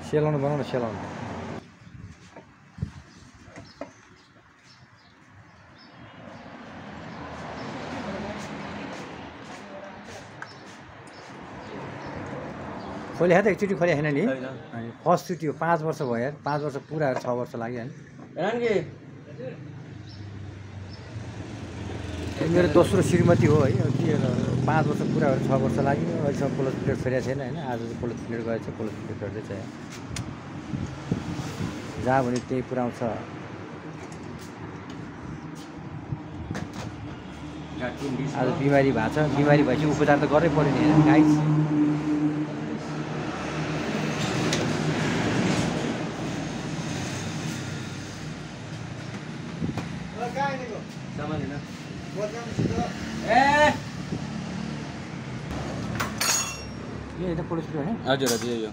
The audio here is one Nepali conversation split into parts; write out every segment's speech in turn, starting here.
सेलाउनु बनाउन सेलाउनु खोले त एकचोटि खोले होइन नि फर्स्टचोटि हो 5 वर्ष भयो यार 5 वर्ष पुरा 6 वर्ष लाग्यो होइन मेरो दोस्रो श्रीमती हो है के 5 वर्ष पुरा भएर 6 वर्ष लाग्यो अहिलेसम्म क्लोज प्लेट फेरेको छैन होइन आज चाहिँ क्लोज प्लेट गएछ क्लोज प्लेट फेर्दैछ जहाँ भने त्यही पुऱ्याउँछ आज बिमारी भएको छ बिमारी भएपछि उपचार त गर्नै पर्यो नि होइन गाइस हजुर हजुर यो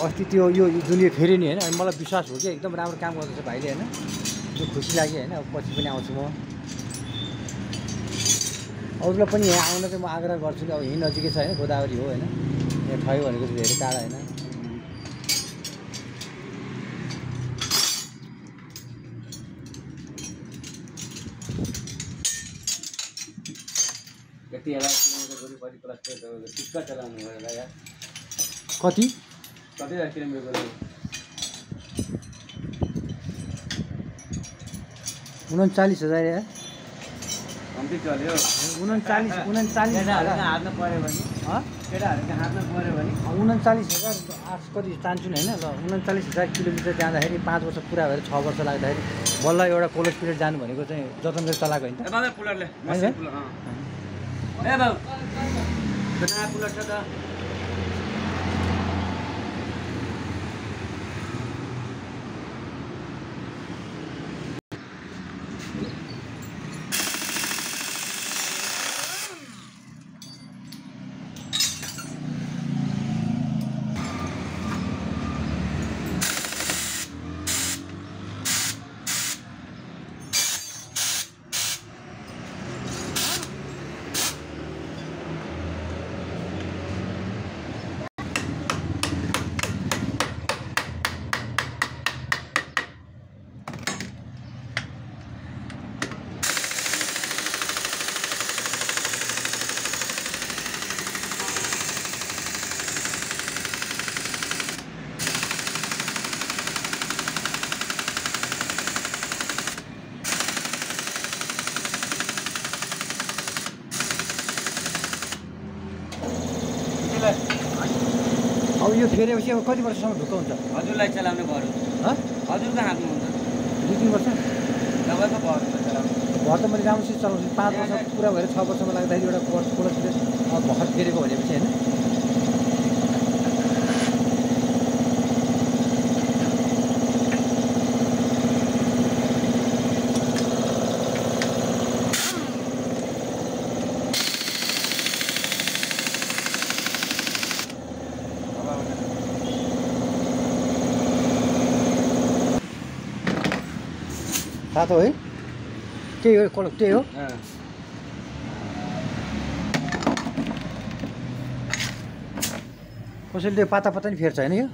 अस्ति त्यो यो जुन यो फेरि नि होइन मलाई विश्वास हो कि एकदम राम्रो काम गर्दैछ भाइले होइन त्यो खुसी लाग्यो होइन अब पछि पनि आउँछु म अरूलाई पनि यहाँ आउन चाहिँ म आग्रह गर्छु नि अब यहीँ नजिकै छ होइन गोदावरी हो होइन यहाँ ठयो भनेको चाहिँ धेरै टाढा होइन कति 39,000 किलोमिटर 39,000 यार कम्ती चल्यो 39,000 हातमा पऱ्यो भने केटाहरूको हातमा पऱ्यो भने 39,000 कति चाहन्छु नि होइन ल 39,000 किलोमिटर जाँदाखेरि 5 वर्ष पुरा भएर 6 वर्ष लाग्दाखेरि बल्ल एउटा कोलेज पिरियड जानु भनेको चाहिँ जतन गरी चलाएको होइन अब यो फेरेपछि अब कति वर्षसम्म ढुक्क हुन्छ हजुरलाई चलाउने भयो हजुरको हातमा हुन्छ 2-3 वर्ष तपाईँको भयो चलाउने घर त मैले राम्रोसित चलाउँछु 5 वर्ष पुरा भएर 6 वर्षमा लाग्दाखेरि एउटा कोर्स भर्खर फेरेको भनेपछि होइन तातो है त्यही हो त्यही हो कसैले त्यो पाता नि फेर्छ होइन यो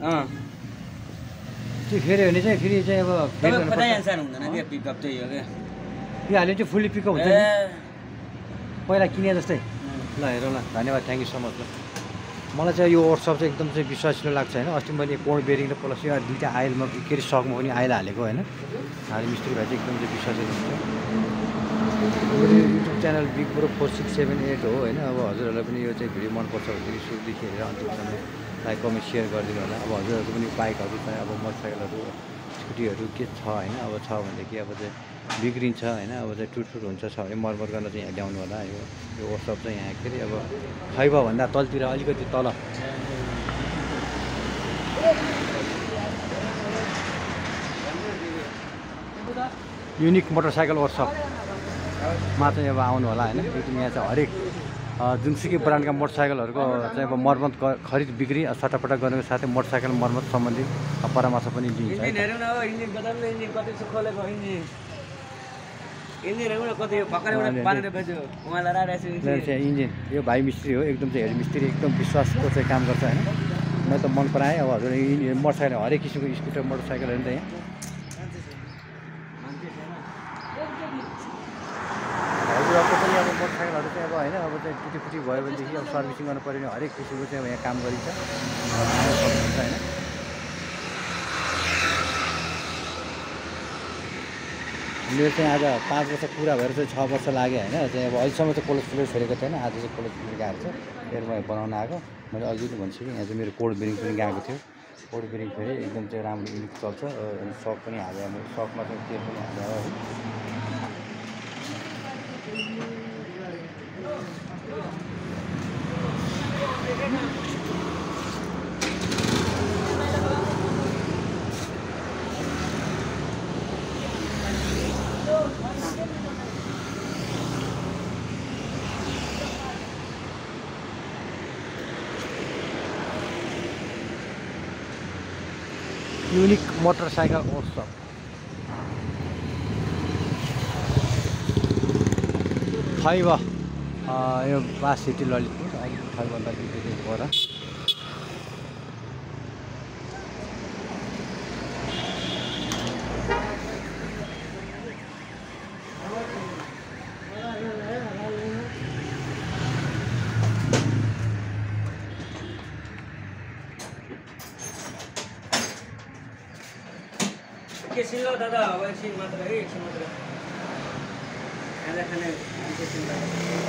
त्यो फेऱ्यो भने चाहिँ फेरि चाहिँ अब यो हाल्यो चाहिँ फुल्ली पिकअप हुन्छ पहिला किने जस्तै ल हेरौँ ल धन्यवाद थ्याङ्क यू सो मच ल मलाई चाहिँ यो वर्कसप चाहिँ एकदम चाहिँ विश्वासिलो लाग्छ होइन अस्ति मैले कोड बेरिङ र प्लस यो दुईवटा आइलमा के अरे सकमा पनि आइल हालेको होइन हाल मिस्त्री भाइ चाहिँ एकदम चाहिँ विश्वासिलो हुन्छ मेरो युट्युब च्यानल बिग ब्रो 4678 हो होइन अब हजुरहरूलाई पनि यो चाहिँ भिडियो मनपर्छ भनेदेखि सुरुदेखि हेरेर अन्तिमसम्म लाइक कमेन्ट सेयर गरिदिनु होला अब हजुरहरूको पनि बाइकहरू छ अब मोटरसाइकलहरू स्कुटीहरू के छ होइन अब छ भनेदेखि अब चाहिँ बिग्रिन्छ होइन अब चाहिँ टुटफुट हुन्छ छ भने मर्मत गर्न चाहिँ यहाँ ल्याउनु होला यो वर्कसप चाहिँ यहाँ के अरे अब खैबाभन्दा तलतिर अलिकति तल युनिक मोटरसाइकल वर्कसपमा चाहिँ अब आउनु होला होइन एकदम यहाँ चाहिँ हरेक जुनसुकै ब्रान्डका मोटरसाइकलहरूको चाहिँ अब मर्मत खरिद बिक्री सट्टापट्टा गर्नुको साथै मोटरसाइकल मर्मत सम्बन्धी परामर्श पनि दिन्छ इन्जिन एउटा कति भर्खर एउटा बानेर बेच्यो उहाँलाई राखेको छु चाहिँ इन्जिन यो भाइ मिस्त्री हो एकदम चाहिँ हेड मिस्त्री एकदम विश्वासको चाहिँ काम गर्छ होइन म त मन पराएँ अब हजुर मोटरसाइकल हरेक किसिमको स्कुटर मोटरसाइकलहरू नि त यहाँ हजुरहरूको पनि अब मोटरसाइकलहरू चाहिँ अब होइन अब चाहिँ टुटीफुटी भयो भनेदेखि अब सर्भिसिङ गर्नु पऱ्यो भने हरेक किसिमको चाहिँ अब यहाँ काम गरिन्छ सक्नुहुन्छ होइन मेरो चाहिँ आज 5 वर्ष पुरा भएर चाहिँ 6 वर्ष लाग्यो होइन चाहिँ अब अहिलेसम्म चाहिँ कोल्ड स्टोरेज छोडेको थिएन आज चाहिँ कोल्ड स्टोरेज आएको छ फेरि म बनाउन आएको मैले अघि पनि भनिसकेँ यहाँ चाहिँ मेरो कोल्ड बेरिङ पनि गएको थियो कोल्ड बेरिङ फेरि एकदम चाहिँ राम्रो युनिक चल्छ अनि सक पनि हाल्यो अब सकमा चाहिँ तेल पनि हाल्यो है युनिक मोटरसाइकल वर्कसप फाइभ यो बास सिटी ललितपुर अलिक फाइभभन्दा अलिकति पर एकछिन ल दादा अब एकछिन मात्र है एकछिन मात्र खाना खाने एकछिन